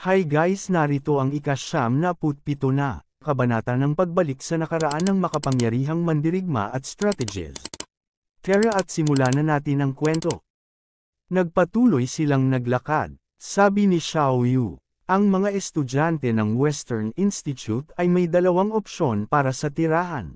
Hi guys, narito ang ika-7 na kabanata ng pagbalik sa nakaraan ng makapangyarihang mandirigma at strategies. Tara at simulan na natin ang kwento. Nagpatuloy silang naglakad. Sabi ni Xiao Yu, ang mga estudyante ng Western Institute ay may dalawang opsyon para sa tirahan.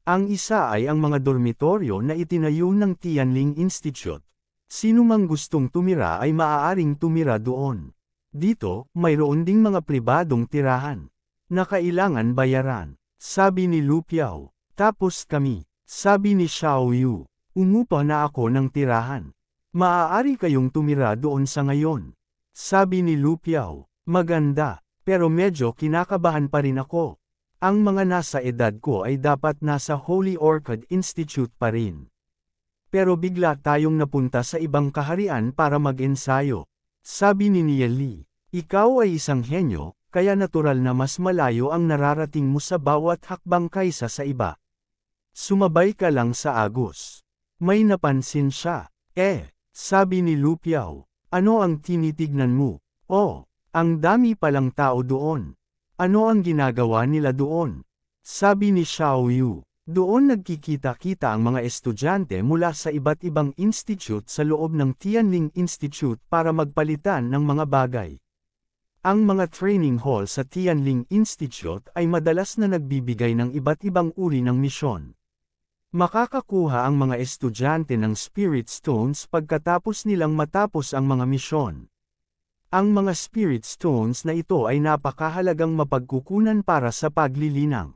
Ang isa ay ang mga dormitoryo na itinayo ng Tianling Institute. Sino mang gustong tumira ay maaaring tumira doon. Dito, mayroon ding mga pribadong tirahan na kailangan bayaran. Sabi ni Lu Piao. Tapos kami, sabi ni Xiao Yu, umupa na ako ng tirahan. Maaari kayong tumira doon sa ngayon. Sabi ni Lu Piao, maganda, pero medyo kinakabahan pa rin ako. Ang mga nasa edad ko ay dapat nasa Holy Orchid Institute pa rin. Pero bigla tayong napunta sa ibang kaharian para mag-ensayo. Sabi ni Nia Li, ikaw ay isang henyo, kaya natural na mas malayo ang nararating mo sa bawat hakbang kaysa sa iba. Sumabay ka lang sa agos. May napansin siya. Sabi ni Lu Piao, ano ang tinitignan mo? Oh, ang dami palang tao doon. Ano ang ginagawa nila doon? Sabi ni Xiao Yu, doon nagkikita-kita ang mga estudyante mula sa iba't ibang institute sa loob ng Tianling Institute para magpalitan ng mga bagay. Ang mga training hall sa Tianling Institute ay madalas na nagbibigay ng iba't ibang uri ng misyon. Makakakuha ang mga estudyante ng Spirit Stones pagkatapos nilang matapos ang mga misyon. Ang mga Spirit Stones na ito ay napakahalagang mapagkukunan para sa paglilinang.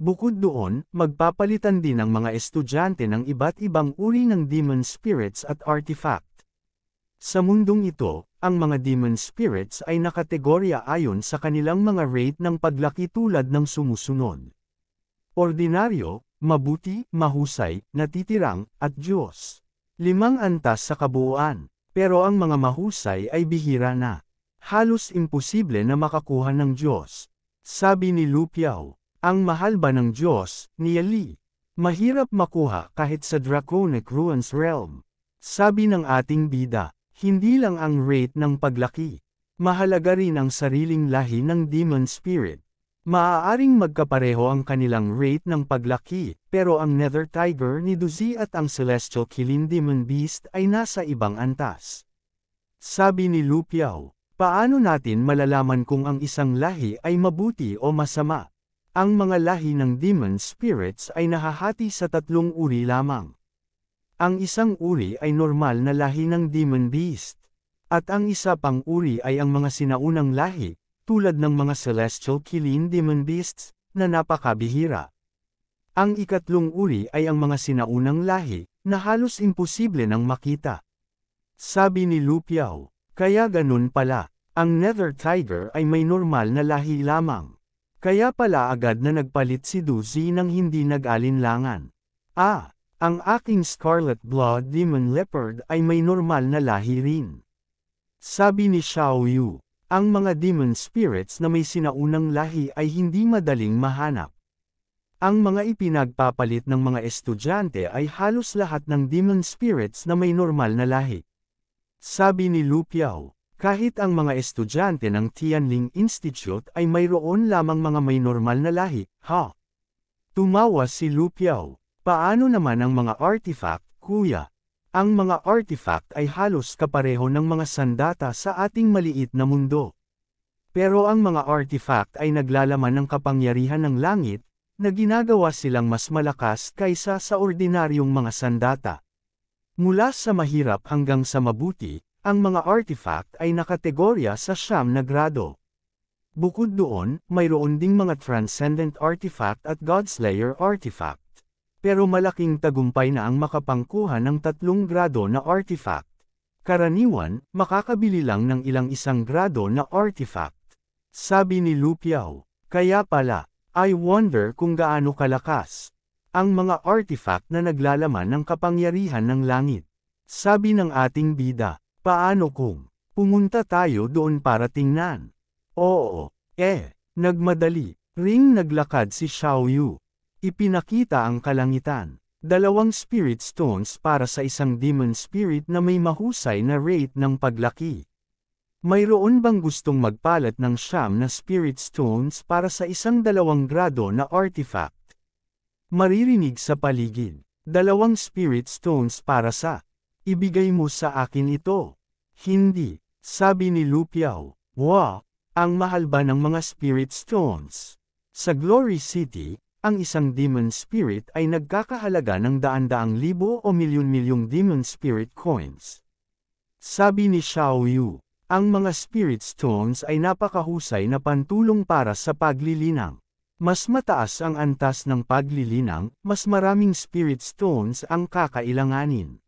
Bukod doon, magpapalitan din ang mga estudyante ng iba't ibang uri ng demon spirits at artifact. Sa mundong ito, ang mga demon spirits ay nakategorya ayon sa kanilang mga rate ng paglaki tulad ng sumusunod. Ordinaryo, mabuti, mahusay, natitirang, at Diyos. 5 antas sa kabuuan. Pero ang mga mahusay ay bihira na. Halos imposible na makakuha ng Diyos. Sabi ni Lu Piao. Ang mahal ba ng Diyos, Nia Li? Mahirap makuha kahit sa Draconic Ruins Realm. Sabi ng ating bida, hindi lang ang rate ng paglaki. Mahalaga rin ang sariling lahi ng demon spirit. Maaaring magkapareho ang kanilang rate ng paglaki, pero ang Nether Tiger ni Duzi at ang Celestial Killing Demon Beast ay nasa ibang antas. Sabi ni Lu Piao, paano natin malalaman kung ang isang lahi ay mabuti o masama? Ang mga lahi ng demon spirits ay nahahati sa 3 uri lamang. Ang isang uri ay normal na lahi ng demon beast. At ang isa pang uri ay ang mga sinaunang lahi, tulad ng mga celestial killing demon beasts, na napakabihira. Ang ikatlong uri ay ang mga sinaunang lahi, na halos imposible nang makita. Sabi ni Lu Piao, kaya ganun pala, ang Nether Tiger ay may normal na lahi lamang. Kaya pala agad na nagpalit si Duzi nang hindi nag-alinlangan. Ang aking Scarlet Blood Demon Leopard ay may normal na lahi rin. Sabi ni Xiao Yu, ang mga demon spirits na may sinaunang lahi ay hindi madaling mahanap. Ang mga ipinagpapalit ng mga estudyante ay halos lahat ng demon spirits na may normal na lahi. Sabi ni Lu Piao, kahit ang mga estudyante ng Tianling Institute ay mayroon lamang mga may normal na lahi, Tumawa si Lu Piao, paano naman ang mga artifact, kuya? Ang mga artifact ay halos kapareho ng mga sandata sa ating maliit na mundo. Pero ang mga artifact ay naglalaman ng kapangyarihan ng langit, na ginagawa silang mas malakas kaysa sa ordinaryong mga sandata. Mula sa mahirap hanggang sa mabuti, ang mga artifact ay nakategorya sa 9 na grado. Bukod doon, mayroon ding mga transcendent artifact at Godslayer artifact. Pero malaking tagumpay na ang makapangkuha ng 3 grado na artifact. Karaniwan, makakabili lang ng ilang 1 grado na artifact. Sabi ni Lu Piao, kaya pala, I wonder kung gaano kalakas ang mga artifact na naglalaman ng kapangyarihan ng langit. Sabi ng ating bida, paano kung pumunta tayo doon para tingnan? Oo, nagmadali ring naglakad si Xiao Yu. Ipinakita ang kalangitan. 2 spirit stones para sa isang demon spirit na may mahusay na rate ng paglaki. Mayroon bang gustong magpalat ng siyam na spirit stones para sa isang 2 grado na artifact? Maririnig sa paligid. 2 spirit stones para sa. Ibigay mo sa akin ito. Hindi, sabi ni Lu Piao. Wow, ang mahal ba ng mga spirit stones? Sa Glory City, ang isang demon spirit ay nagkakahalaga ng daan-daang libo o milyon-milyong demon spirit coins. Sabi ni Xiao Yu, ang mga spirit stones ay napakahusay na pantulong para sa paglilinang. Mas mataas ang antas ng paglilinang, mas maraming spirit stones ang kakailanganin.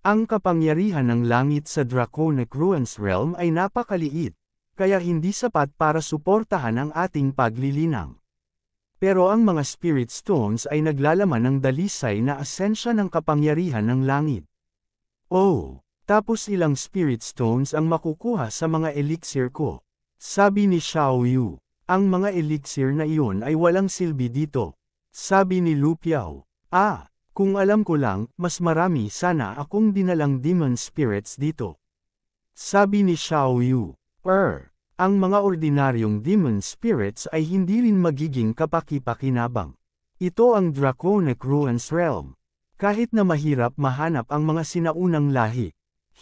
Ang kapangyarihan ng langit sa Draconic Ruins Realm ay napakaliit, kaya hindi sapat para suportahan ang ating paglilinang. Pero ang mga spirit stones ay naglalaman ng dalisay na asensya ng kapangyarihan ng langit. Oh, tapos ilang spirit stones ang makukuha sa mga elixir ko. Sabi ni Xiao Yu, ang mga elixir na iyon ay walang silbi dito. Sabi ni Lu Piao, kung alam ko lang, mas marami sana akong dinalang demon spirits dito. Sabi ni Xiao Yu, ang mga ordinaryong demon spirits ay hindi rin magiging kapaki-pakinabang. Ito ang Draconic Ruins Realm. Kahit na mahirap mahanap ang mga sinaunang lahi,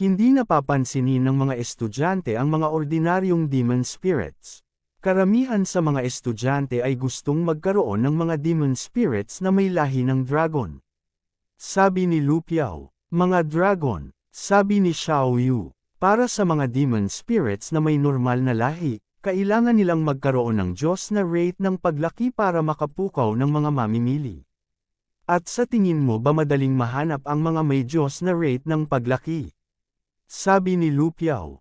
hindi napapansinin ng mga estudyante ang mga ordinaryong demon spirits. Karamihan sa mga estudyante ay gustong magkaroon ng mga demon spirits na may lahi ng dragon. Sabi ni Lu Piao, mga dragon, sabi ni Xiao Yu, para sa mga demon spirits na may normal na lahi, kailangan nilang magkaroon ng Diyos na rate ng paglaki para makapukaw ng mga mamimili. At sa tingin mo ba madaling mahanap ang mga may Diyos na rate ng paglaki? Sabi ni Lu Piao,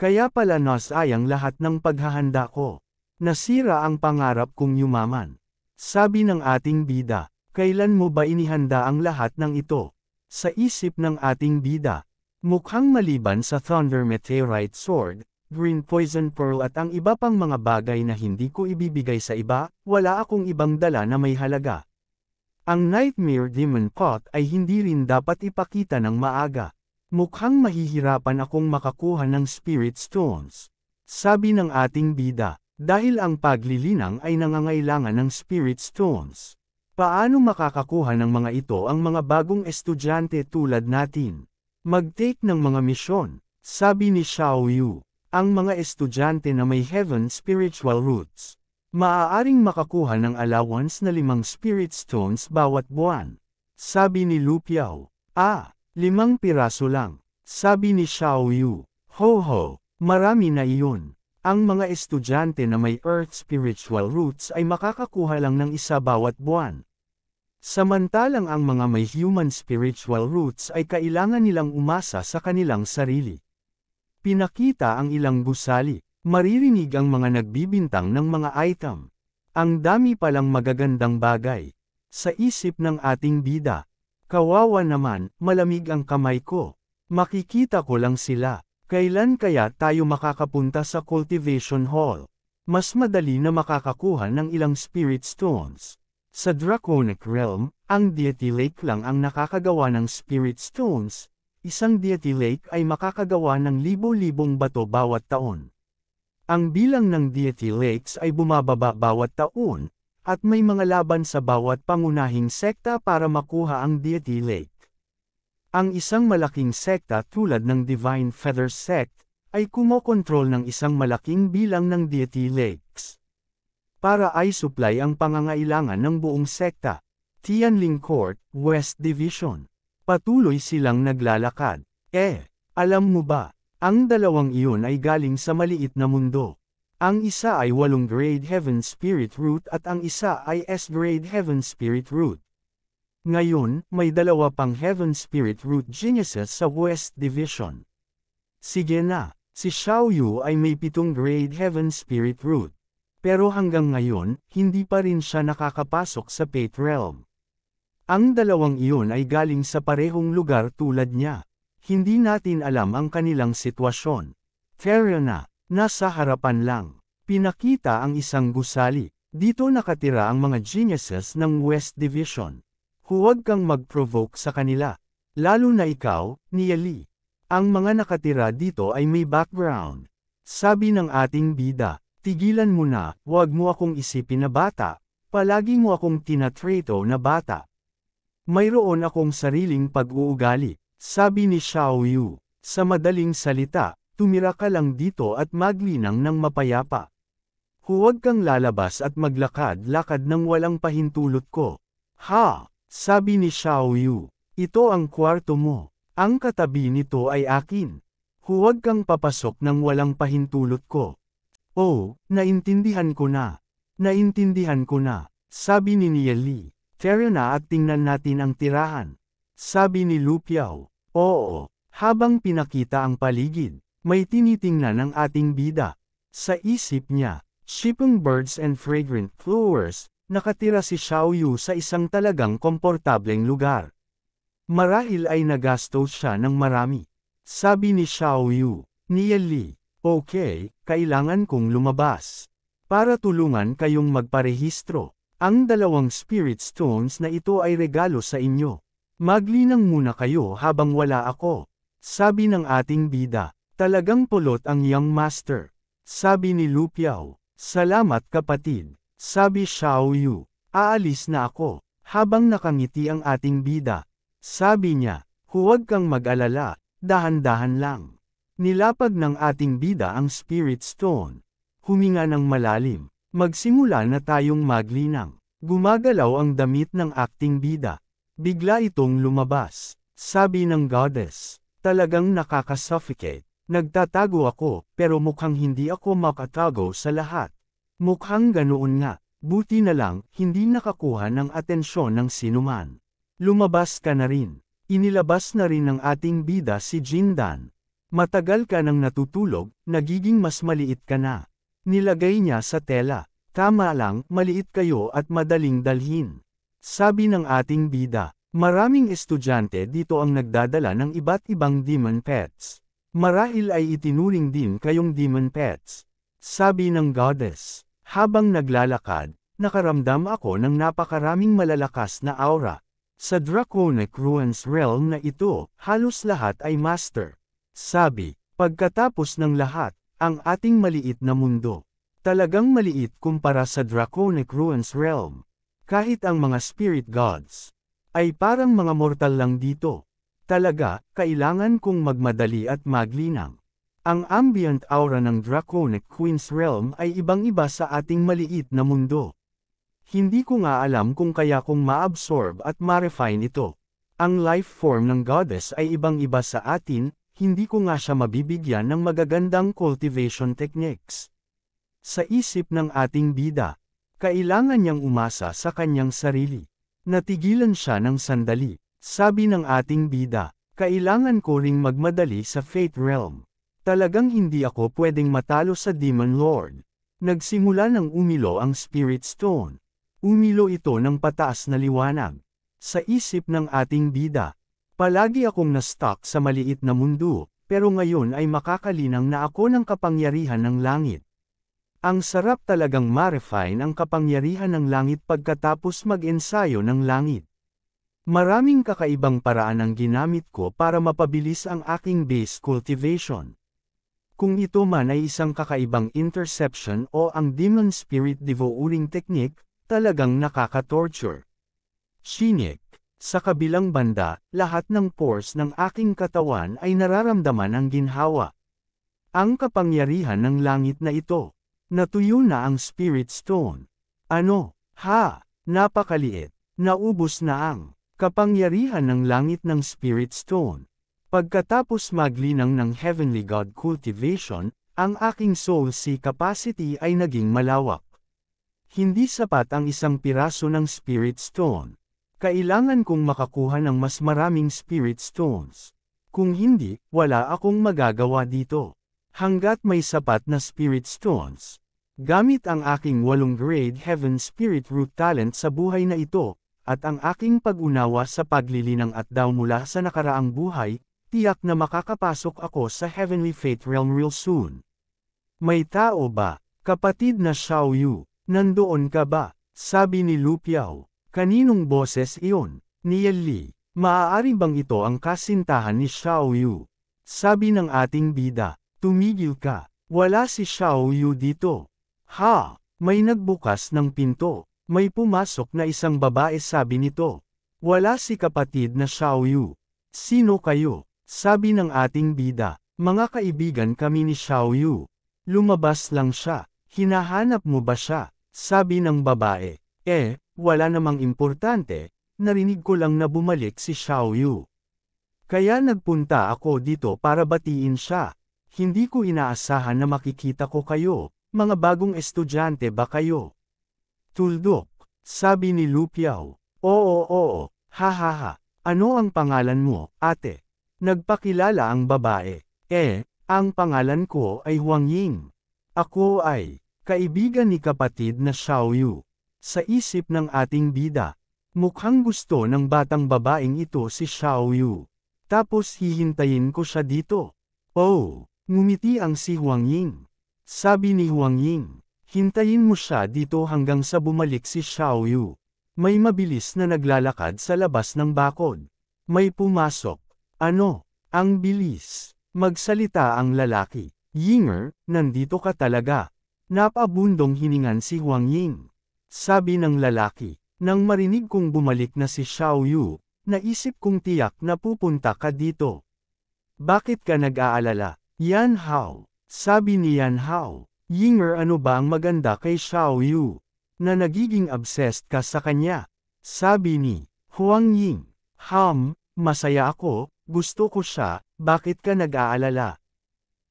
kaya pala nasayang lahat ng paghahanda ko. Nasira ang pangarap kong yumaman. Sabi ng ating bida, kailan mo ba inihanda ang lahat ng ito? Sa isip ng ating bida, mukhang maliban sa Thunder Meteorite Sword, Green Poison Pearl at ang iba pang mga bagay na hindi ko ibibigay sa iba, wala akong ibang dala na may halaga. Ang Nightmare Demon Pot ay hindi rin dapat ipakita ng maaga. Mukhang mahihirapan akong makakuha ng Spirit Stones. Sabi ng ating bida, dahil ang paglilinang ay nangangailangan ng Spirit Stones. Paano makakakuha ng mga ito ang mga bagong estudyante tulad natin? Mag-take ng mga misyon, sabi ni Xiao Yu. Ang mga estudyante na may Heaven Spiritual Roots, maaaring makakuha ng allowance na 5 Spirit Stones bawat buwan. Sabi ni Lu Piao, 5 piraso lang. Sabi ni Xiao Yu, marami na iyon. Ang mga estudyante na may Earth Spiritual Roots ay makakakuha lang ng 1 bawat buwan. Samantalang ang mga may Human Spiritual Roots ay kailangan nilang umasa sa kanilang sarili. Pinakita ang ilang gusali, maririnig ang mga nagbibintang ng mga item. Ang dami palang magagandang bagay. Sa isip ng ating bida, kawawa naman, malamig ang kamay ko. Makikita ko lang sila. Kailan kaya tayo makakapunta sa Cultivation Hall? Mas madali na makakakuha ng ilang Spirit Stones. Sa Draconic Realm, ang Deity Lake lang ang nakakagawa ng Spirit Stones. Isang Deity Lake ay makakagawa ng libo-libong bato bawat taon. Ang bilang ng Deity Lakes ay bumababa bawat taon, at may mga laban sa bawat pangunahing sekta para makuha ang Deity Lake. Ang isang malaking sekta tulad ng Divine Feather Sect, ay kumokontrol ng isang malaking bilang ng Deity Lakes. Para ay supply ang pangangailangan ng buong sekta. Tianling Court, West Division. Patuloy silang naglalakad. Alam mo ba, ang dalawang iyon ay galing sa maliit na mundo. Ang isa ay 8 grade Heaven Spirit Root at ang isa ay S grade Heaven Spirit Root. Ngayon, may 2 pang Heaven Spirit Root geniuses sa West Division. Sige na, si Xiao Yu ay may 7 grade Heaven Spirit Root. Pero hanggang ngayon, hindi pa rin siya nakakapasok sa Fate Realm. Ang dalawang iyon ay galing sa parehong lugar tulad niya. Hindi natin alam ang kanilang sitwasyon. Fair na, nasa harapan lang. Pinakita ang isang gusali. Dito nakatira ang mga geniuses ng West Division. Huwag kang mag-provoke sa kanila. Lalo na ikaw, Nia Li. Ang mga nakatira dito ay may background. Sabi ng ating bida, tigilan mo na, huwag mo akong isipin na bata, palagi mo akong tinatrato na bata. Mayroon akong sariling pag-uugali, sabi ni Xiao Yu. Sa madaling salita, tumira ka lang dito at maglinang ng mapayapa. Huwag kang lalabas at maglakad-lakad ng walang pahintulot ko. Ha! Sabi ni Xiao Yu. Ito ang kwarto mo. Ang katabi nito ay akin. Huwag kang papasok ng walang pahintulot ko. Oh, naintindihan ko na. Naintindihan ko na. Sabi ni Nieli. Tara na at tingnan natin ang tirahan. Sabi ni Lu Piao. Oo, habang pinakita ang paligid, may tinitingnan ang ating bida. Sa isip niya, shipping birds and fragrant flowers, nakatira si Xiao Yu sa isang talagang komportableng lugar. Marahil ay nagastos siya ng marami. Sabi ni Xiao Yu, Nieli, okay, kailangan kong lumabas. Para tulungan kayong magparehistro. Ang 2 spirit stones na ito ay regalo sa inyo. Maglinang muna kayo habang wala ako. Sabi ng ating bida, talagang pulot ang young master. Sabi ni Lu Piao, salamat kapatid. Sabi Xiao Yu, aalis na ako. Habang nakangiti ang ating bida. Sabi niya, huwag kang mag-alala, dahan-dahan lang. Nilapag ng ating bida ang spirit stone. Huminga ng malalim. Magsimula na tayong maglinang. Gumagalaw ang damit ng acting bida. Bigla itong lumabas. Sabi ng goddess, talagang nakaka-suffocate. Nagtatago ako, pero mukhang hindi ako makatago sa lahat. Mukhang ganoon nga. Buti na lang, hindi nakakuha ng atensyon ng sinuman. Lumabas ka na rin. Inilabas na rin ng ating bida si Jindan. Matagal ka nang natutulog, nagiging mas maliit ka na. Nilagay niya sa tela. Tama lang, maliit kayo at madaling dalhin. Sabi ng ating bida, maraming estudyante dito ang nagdadala ng iba't ibang demon pets. Marahil ay itinuring din kayong demon pets. Sabi ng goddess, habang naglalakad, nakaramdam ako ng napakaraming malalakas na aura. Sa Draconic Ruins realm na ito, halos lahat ay master. Sabi, pagkatapos ng lahat, ang ating maliit na mundo. Talagang maliit kumpara sa Draconic Ruins realm. Kahit ang mga spirit gods ay parang mga mortal lang dito. Talaga, kailangan kong magmadali at maglinang. Ang ambient aura ng Draconic Queen's realm ay ibang-iba sa ating maliit na mundo. Hindi ko nga alam kung kaya kong ma-absorb at ma-refine ito. Ang life form ng goddess ay ibang-iba sa atin, hindi ko nga siya mabibigyan ng magagandang cultivation techniques. Sa isip ng ating bida, kailangan niyang umasa sa kanyang sarili. Natigilan siya ng sandali. Sabi ng ating bida, kailangan ko ring magmadali sa Fate Realm. Talagang hindi ako pwedeng matalo sa Demon Lord. Nagsimula ng umilo ang Spirit Stone. Umilo ito ng pataas na liwanag. Sa isip ng ating bida, palagi akong na-stuck sa maliit na mundo, pero ngayon ay makakalinang na ako ng kapangyarihan ng langit. Ang sarap talagang ma-refine ang kapangyarihan ng langit pagkatapos mag-ensayo ng langit. Maraming kakaibang paraan ang ginamit ko para mapabilis ang aking base cultivation. Kung ito man ay isang kakaibang interception o ang Demon Spirit Devouring Technique, talagang nakaka-torture. Shinik. Sa kabilang banda, lahat ng pores ng aking katawan ay nararamdaman ang ginhawa. Ang kapangyarihan ng langit na ito. Natuyo na ang Spirit Stone. Ano? Ha? Napakaliit. Naubos na ang kapangyarihan ng langit ng Spirit Stone. Pagkatapos maglinang ng Heavenly God Cultivation, ang aking Soul Sea capacity ay naging malawak. Hindi sapat ang isang piraso ng Spirit Stone. Kailangan kong makakuha ng mas maraming Spirit Stones. Kung hindi, wala akong magagawa dito. Hanggat may sapat na Spirit Stones. Gamit ang aking 8 grade Heaven Spirit Root talent sa buhay na ito, at ang aking pag-unawa sa paglilinang at daw mula sa nakaraang buhay, tiyak na makakapasok ako sa Heavenly Fate Realm real soon. May tao ba, kapatid na Xiao Yu? Nandoon ka ba? Sabi ni Lu Piao. Kaninong boses iyon? Ni Li. Maaari bang ito ang kasintahan ni Xiao Yu? Sabi ng ating bida, tumigil ka. Wala si Xiaoyu dito. Ha! May nagbukas ng pinto. May pumasok na isang babae sabi nito. Wala si kapatid na Xiaoyu. Sino kayo? Sabi ng ating bida. Mga kaibigan kami ni Xiaoyu. Lumabas lang siya. Hinahanap mo ba siya? Sabi ng babae. Wala namang importante. Narinig ko lang na bumalik si Xiaoyu. Kaya nagpunta ako dito para batiin siya. Hindi ko inaasahan na makikita ko kayo. Mga bagong estudyante ba kayo? Tuldok. Sabi ni Lu Piao. Oo. Ha. Ano ang pangalan mo, ate? Nagpakilala ang babae. Ang pangalan ko ay Huang Ying. Ako ay kaibigan ni kapatid na Xiaoyu. Sa isip ng ating bida, mukhang gusto ng batang babaeng ito si Xiaoyu. Tapos hihintayin ko siya dito. Oh, ngumiti ang si Huang Ying. Sabi ni Huang Ying, hintayin mo siya dito hanggang sa bumalik si Xiaoyu. May mabilis na naglalakad sa labas ng bakod. May pumasok. Ano? Ang bilis. Magsalita ang lalaki. Yinger, nandito ka talaga. Napabundong hiningan si Huang Ying. Sabi ng lalaki, nang marinig kong bumalik na si Xiaoyu, naisip kong tiyak na pupunta ka dito. Bakit ka nag-aalala? Yan Hao. Sabi ni Yan Hao. Yinger, ano ba ang maganda kay Xiaoyu? Na nagiging obsessed ka sa kanya. Sabi ni Huang Ying. Masaya ako, gusto ko siya, bakit ka nag-aalala?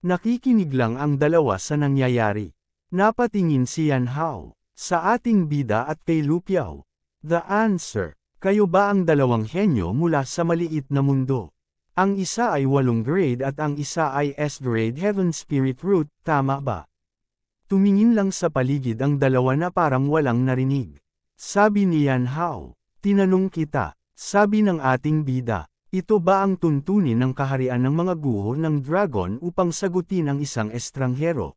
Nakikinig lang ang dalawa sa nangyayari. Napatingin si Yan Hao sa ating bida at kay Lu Piao. The answer. Kayo ba ang dalawang henyo mula sa maliit na mundo? Ang isa ay 8 grade at ang isa ay S grade Heaven Spirit Root, tama ba? Tumingin lang sa paligid ang dalawa na parang walang narinig. Sabi ni Yan Hao, tinanong kita, sabi ng ating bida, ito ba ang tuntunin ng kaharian ng mga guho ng dragon upang sagutin ang isang estranghero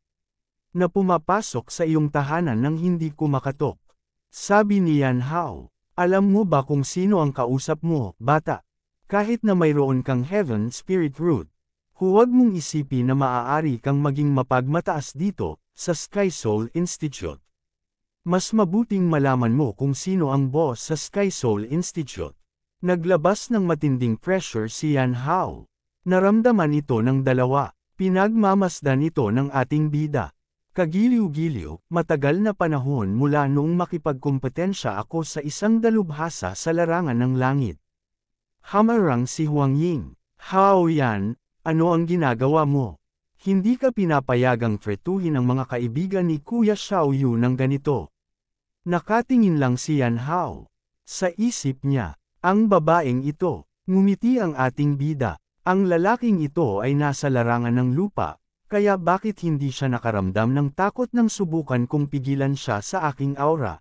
na pumapasok sa iyong tahanan nang hindi kumakatok? Sabi ni Yan Hao, alam mo ba kung sino ang kausap mo, bata? Kahit na mayroon kang Heaven Spirit Root, huwag mong isipin na maaari kang maging mapagmataas dito, sa Sky Soul Institute. Mas mabuting malaman mo kung sino ang boss sa Sky Soul Institute. Naglabas ng matinding pressure si Yan Hao. Naramdaman ito ng dalawa. Pinagmamasdan ito ng ating bida. Kagiliw-giliw, matagal na panahon mula noong makipagkumpetensya ako sa isang dalubhasa sa larangan ng langit. Hamarang si Huang Ying. Hao Yan, ano ang ginagawa mo? Hindi ka pinapayagang tretuhin ang mga kaibigan ni Kuya Xiaoyu ng ganito. Nakatingin lang si Yan Hao. Sa isip niya, ang babaeng ito, ngumiti ang ating bida. Ang lalaking ito ay nasa larangan ng lupa, kaya bakit hindi siya nakaramdam ng takot nang subukan kong pigilan siya sa aking aura?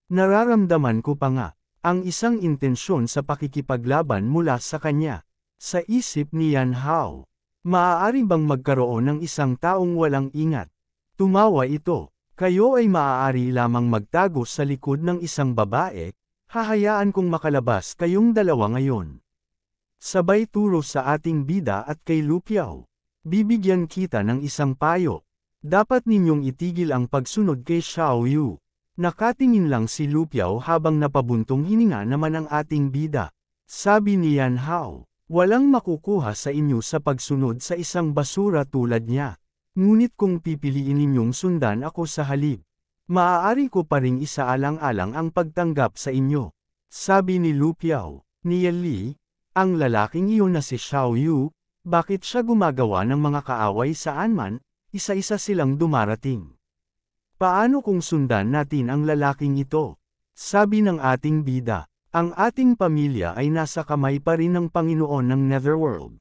Nararamdaman ko pa nga, ang isang intensyon sa pakikipaglaban mula sa kanya. Sa isip ni Yan Hao. Maaari bang magkaroon ng isang taong walang ingat? Tumawa ito. Kayo ay maaari lamang magtago sa likod ng isang babae, hahayaan kong makalabas kayong dalawa ngayon. Sabay turo sa ating bida at kay Lu Piao. Bibigyan kita ng isang payo. Dapat ninyong itigil ang pagsunod kay Xiaoyu. Nakatingin lang si Lu Piao habang napabuntong hininga naman ang ating bida. Sabi ni Yan Hao. Walang makukuha sa inyo sa pagsunod sa isang basura tulad niya. Ngunit kung pipiliin ninyong sundan ako sa halip, maaari ko pa ring isaalang-alang ang pagtanggap sa inyo. Sabi ni Lu Piao, ni Li, ang lalaking iyon na si Xiaoyu, bakit siya gumagawa ng mga kaaway saan man, isa-isa silang dumarating. Paano kung sundan natin ang lalaking ito? Sabi ng ating bida. Ang ating pamilya ay nasa kamay pa rin ng Panginoon ng Netherworld.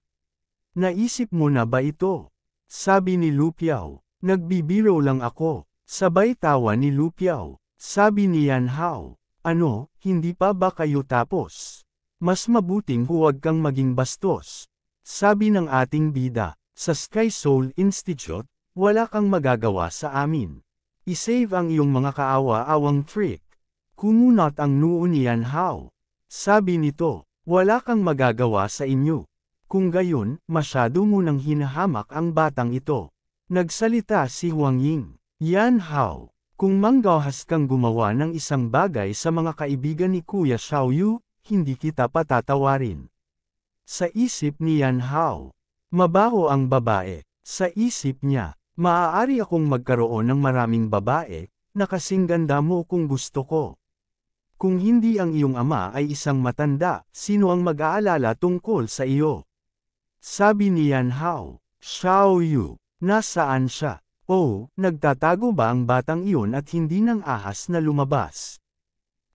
Naisip mo na ba ito? Sabi ni Lu Piao. Nagbibiro lang ako. Sabay tawa ni Lu Piao. Sabi ni Yan Hao. Ano, hindi pa ba kayo tapos? Mas mabuting huwag kang maging bastos. Sabi ng ating bida. Sa Sky Soul Institute, wala kang magagawa sa amin. I-save ang iyong mga kaawa-awang trick. Kumunot ang noo ni Yan Hao. Sabi nito, wala kang magagawa sa inyo. Kung gayon, masyado mo nang hinahamak ang batang ito. Nagsalita si Huang Ying. Yan Hao, kung manggahas kang gumawa ng isang bagay sa mga kaibigan ni Kuya Xiaoyu, hindi kita patatawarin. Sa isip ni Yan Hao, mabaho ang babae. Sa isip niya, maaari akong magkaroon ng maraming babae, na kasing ganda mo kung gusto ko. Kung hindi ang iyong ama ay isang matanda, sino ang mag-aalala tungkol sa iyo? Sabi ni Yan Hao, Xiaoyu, nasaan siya? Oh, nagtatago ba ang batang iyon at hindi nang ahas na lumabas?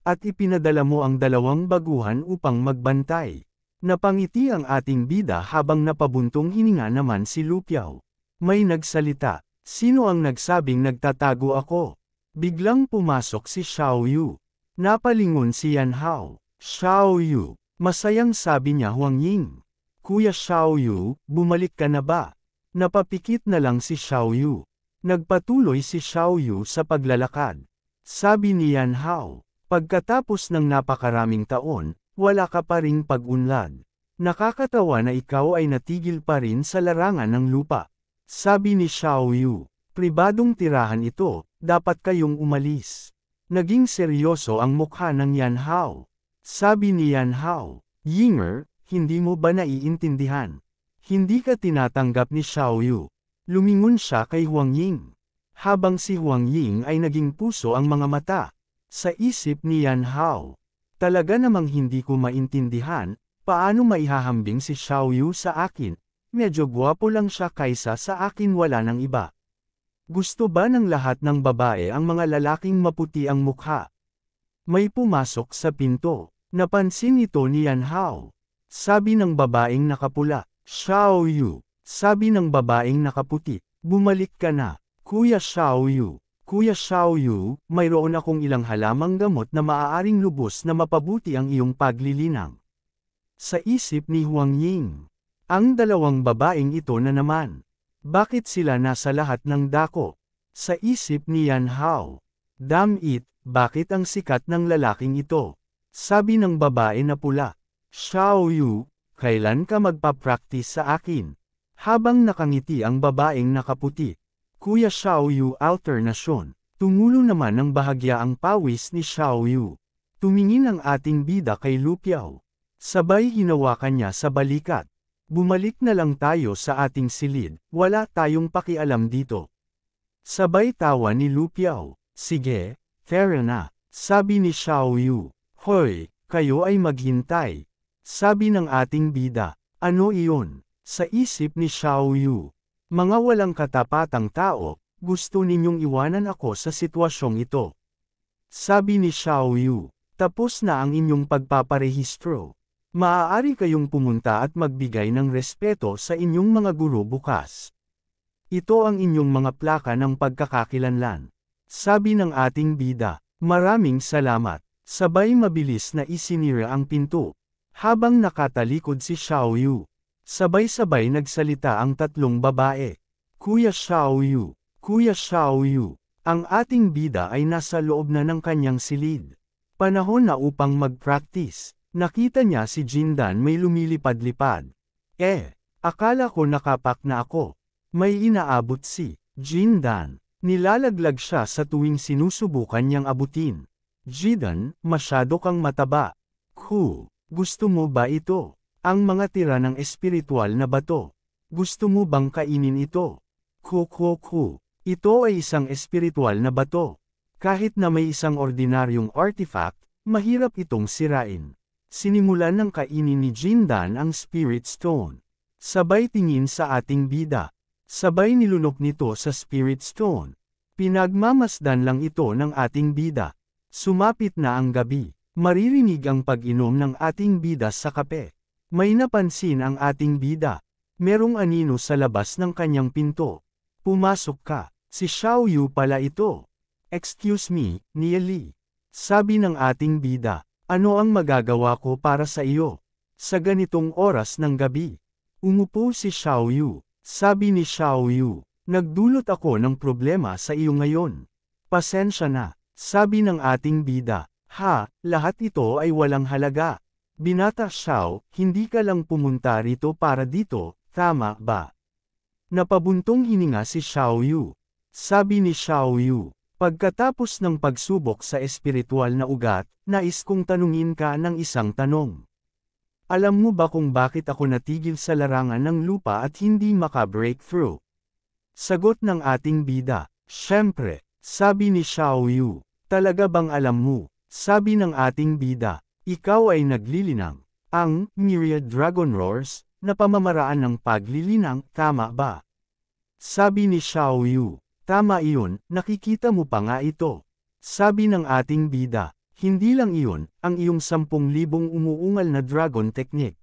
At ipinadala mo ang 2 baguhan upang magbantay. Napangiti ang ating bida habang napabuntong hininga naman si Lu Piao. May nagsalita, sino ang nagsabing nagtatago ako? Biglang pumasok si Xiaoyu. Napalingon si Yan Hao. Xiaoyu, masayang sabi niya Huang Ying. Kuya Xiaoyu, bumalik ka na ba? Napapikit na lang si Xiaoyu. Nagpatuloy si Xiaoyu sa paglalakad. Sabi ni Yan Hao, pagkatapos ng napakaraming taon, wala ka pa ring pag-unlad. Nakakatawa na ikaw ay natigil pa rin sa larangan ng lupa. Sabi ni Xiaoyu, pribadong tirahan ito, dapat kayong umalis. Naging seryoso ang mukha ng Yan Hao. Sabi ni Yan Hao, Yinger, hindi mo ba naiintindihan? Hindi ka tinatanggap ni Xiaoyu. Lumingon siya kay Huang Ying. Habang si Huang Ying ay naging puso ang mga mata. Sa isip ni Yan Hao, talaga namang hindi ko maintindihan, paano maihahambing si Xiaoyu sa akin? Medyo gwapo lang siya kaysa sa akin wala nang iba. Gusto ba ng lahat ng babae ang mga lalaking maputi ang mukha? May pumasok sa pinto. Napansin ito ni Yan Hao. Sabi ng babaeng nakapula, Xiaoyu. Sabi ng babaeng nakaputi, bumalik ka na, Kuya Xiaoyu. Kuya Xiaoyu, mayroon akong ilang halamang gamot na maaaring lubos na mapabuti ang iyong paglilinang. Sa isip ni Huang Ying, ang 2 babaeng ito na naman. Bakit sila nasa lahat ng dako? Sa isip ni Yan Hao, damn it, bakit ang sikat ng lalaking ito? Sabi ng babae na pula, Xiaoyu, kailan ka magpa-practice sa akin? Habang nakangiti ang babaeng nakaputi, Kuya Xiaoyu alternasyon, tumulo naman ng bahagya ang pawis ni Xiaoyu. Tumingin ang ating bida kay Lu Piao. Sabay hinawakan niya sa balikat. Bumalik na lang tayo sa ating silid, wala tayong pakialam dito. Sabay tawa ni Lu Piao. Sige, fair na, sabi ni Xiaoyu. Hoy, kayo ay maghintay. Sabi ng ating bida, ano iyon? Sa isip ni Xiaoyu, mga walang katapatang tao, gusto ninyong iwanan ako sa sitwasyong ito. Sabi ni Xiaoyu, tapos na ang inyong pagpaparehistro. Maaari kayong pumunta at magbigay ng respeto sa inyong mga guro bukas. Ito ang inyong mga plaka ng pagkakakilanlan. Sabi ng ating bida, maraming salamat. Sabay mabilis na isinira ang pinto. Habang nakatalikod si Xiaoyu, sabay-sabay nagsalita ang 3 babae. Kuya Xiaoyu, Kuya Xiaoyu, ang ating bida ay nasa loob na ng kanyang silid. Panahon na upang mag-practice. Nakita niya si Jindan may lumilipad-lipad. Akala ko nakapak na ako. May inaabot si Jindan. Nilalaglag siya sa tuwing sinusubukan niyang abutin. Jindan, masyado kang mataba. Gusto mo ba ito? Ang mga tira ng espiritual na bato. Gusto mo bang kainin ito? Ito ay isang espiritual na bato. Kahit na may isang ordinaryong artifact, mahirap itong sirain. Sinimulan ng kainin ni Jindan ang Spirit Stone. Sabay tingin sa ating bida. Sabay nilunok nito sa Spirit Stone. Pinagmamasdan lang ito ng ating bida. Sumapit na ang gabi. Maririnig ang pag-inom ng ating bida sa kape. May napansin ang ating bida. Merong anino sa labas ng kanyang pinto. Pumasok ka. Si Xiaoyu pala ito. Excuse me, Nieli. Sabi ng ating bida. Ano ang magagawa ko para sa iyo? Sa ganitong oras ng gabi. Umupo si Xiaoyu. Sabi ni Xiaoyu. Nagdulot ako ng problema sa iyo ngayon. Pasensya na. Sabi ng ating bida. Lahat ito ay walang halaga. Binata Xiao, hindi ka lang pumunta rito para dito, tama ba? Napabuntong hininga si Xiao Yu. Sabi ni Xiao Yu, pagkatapos ng pagsubok sa espiritual na ugat, nais kong tanungin ka ng isang tanong. Alam mo ba kung bakit ako natigil sa larangan ng lupa at hindi maka-breakthrough? Sagot ng ating bida, syempre, sabi ni Xiao Yu. Talaga bang alam mo? Sabi ng ating bida, ikaw ay naglilinang. Ang Myriad Dragon Roars, na pamamaraan ng paglilinang, tama ba? Sabi ni Xiao Yu, tama iyon, nakikita mo pa nga ito. Sabi ng ating bida, hindi lang iyon, ang iyong 10,000 umuungal na dragon technique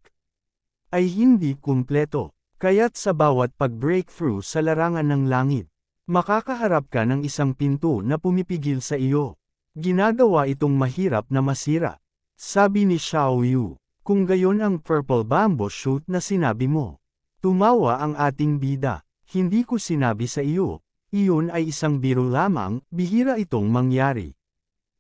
ay hindi kumpleto. Kaya't sa bawat pag-breakthrough sa larangan ng langit, makakaharap ka ng isang pinto na pumipigil sa iyo. Ginagawa itong mahirap na masira. Sabi ni Xiao Yu, kung gayon ang purple bamboo shoot na sinabi mo. Tumawa ang ating bida, hindi ko sinabi sa iyo, iyon ay isang biro lamang, bihira itong mangyari.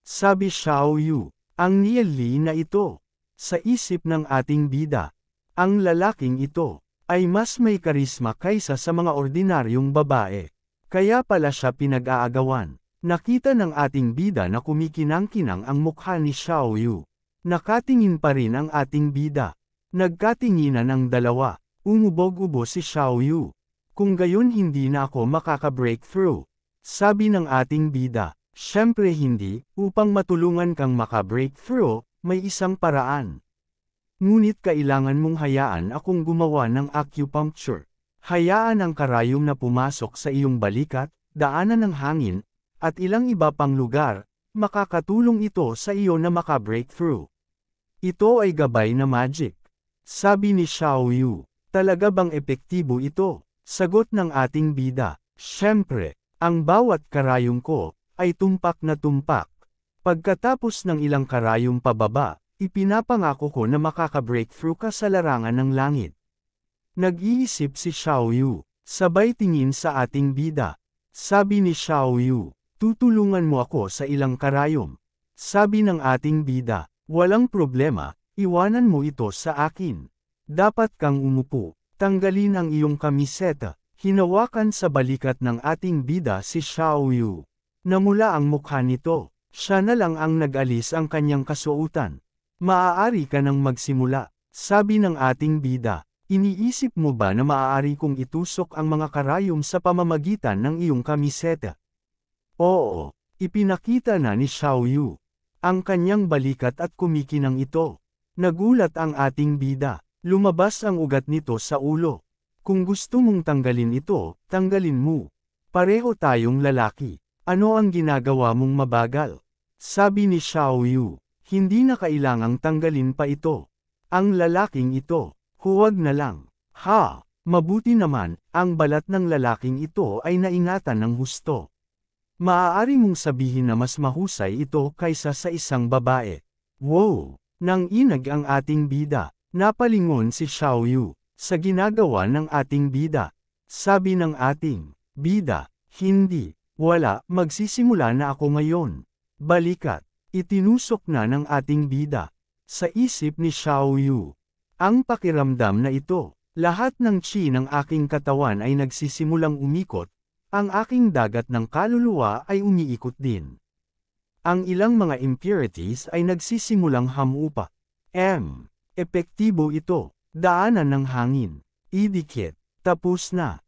Sabi Xiao Yu, ang Nieli na ito. Sa isip ng ating bida, ang lalaking ito ay mas may karisma kaysa sa mga ordinaryong babae. Kaya pala siya pinag-aagawan. Nakita ng ating bida na kumikinang-kinang ang mukha ni Xiao Yu. Nakatingin pa rin ang ating bida. Nagkatinginan ang dalawa. Umubog-ubo si Xiao Yu. Kung gayon hindi na ako makaka-breakthrough. Sabi ng ating bida, syempre hindi, upang matulungan kang maka-breakthrough, may isang paraan. Ngunit kailangan mong hayaan akong gumawa ng acupuncture. Hayaan ang karayom na pumasok sa iyong balikat, daanan ng hangin, at ilang iba pang lugar, makakatulong ito sa iyo na maka-breakthrough. Ito ay gabay na magic. Sabi ni Xiao Yu, talaga bang epektibo ito? Sagot ng ating bida, syempre, ang bawat karayom ko, ay tumpak na tumpak. Pagkatapos ng ilang karayom pababa, ipinapangako ko na makaka-breakthrough ka sa larangan ng langit. Nag-iisip si Xiao Yu, sabay tingin sa ating bida. Sabi ni Xiao Yu, tutulungan mo ako sa ilang karayom. Sabi ng ating bida, walang problema, iwanan mo ito sa akin. Dapat kang umupo, tanggalin ang iyong kamiseta. Hinawakan sa balikat ng ating bida si Xiao Yu. Namula ang mukha nito, siya na lang ang nag-alis ang kanyang kasuotan. Maaari ka nang magsimula, sabi ng ating bida. Iniisip mo ba na maaari kong itusok ang mga karayom sa pamamagitan ng iyong kamiseta? Oo, ipinakita na ni Xiao Yu ang kanyang balikat at kumikinang ito. Nagulat ang ating bida, lumabas ang ugat nito sa ulo. Kung gusto mong tanggalin ito, tanggalin mo. Pareho tayong lalaki. Ano ang ginagawa mong mabagal? Sabi ni Xiao Yu. Hindi na kailangang tanggalin pa ito. Ang lalaking ito, huwag na lang. Ha, mabuti naman, ang balat ng lalaking ito ay naingatan ng husto. Maaari mong sabihin na mas mahusay ito kaysa sa isang babae. Wow! Nang inag ang ating bida, napalingon si Xiao Yu sa ginagawa ng ating bida. Sabi ng ating bida, hindi, wala, magsisimula na ako ngayon. Balikat. Itinusok na ng ating bida. Sa isip ni Xiao Yu. Ang pakiramdam na ito, lahat ng chi ng aking katawan ay nagsisimulang umikot, ang aking dagat ng kaluluwa ay umiikot din. Ang ilang mga impurities ay nagsisimulang hamupa. Epektibo ito, daanan ng hangin. Idikit, tapos na.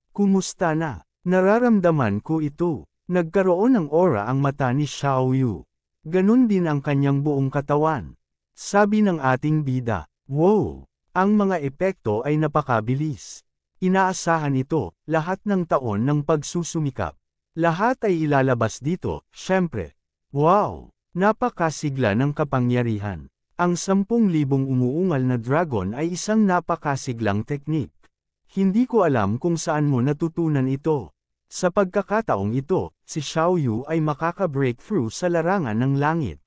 Kumusta na? Nararamdaman ko ito. Nagkaroon ng aura ang mata ni Xiao Yu. Ganun din ang kanyang buong katawan. Sabi ng ating bida, wow! Ang mga epekto ay napakabilis. Inaasahan ito, lahat ng taon ng pagsusumikap. Lahat ay ilalabas dito, syempre. Wow! Napakasigla ng kapangyarihan. Ang 10,000 umuungal na dragon ay isang napakasiglang teknik. Hindi ko alam kung saan mo natutunan ito. Sa pagkakataong ito, si Xiao Yu ay makaka-breakthrough sa larangan ng langit.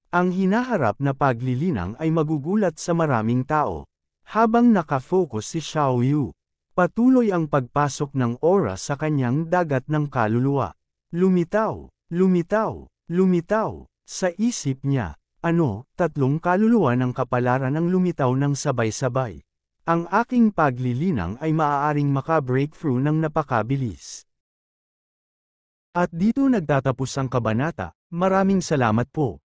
Ang hinaharap na paglilinang ay magugulat sa maraming tao. Habang nakafocus si Xiao Yu, patuloy ang pagpasok ng aura sa kanyang dagat ng kaluluwa. Lumitaw, lumitaw, lumitaw. Sa isip niya, Ano, tatlong kaluluwa ng kapalaran ang lumitaw ng sabay-sabay. Ang aking paglilinang ay maaaring maka-breakthrough ng napakabilis. At dito nagtatapos ang kabanata. Maraming salamat po.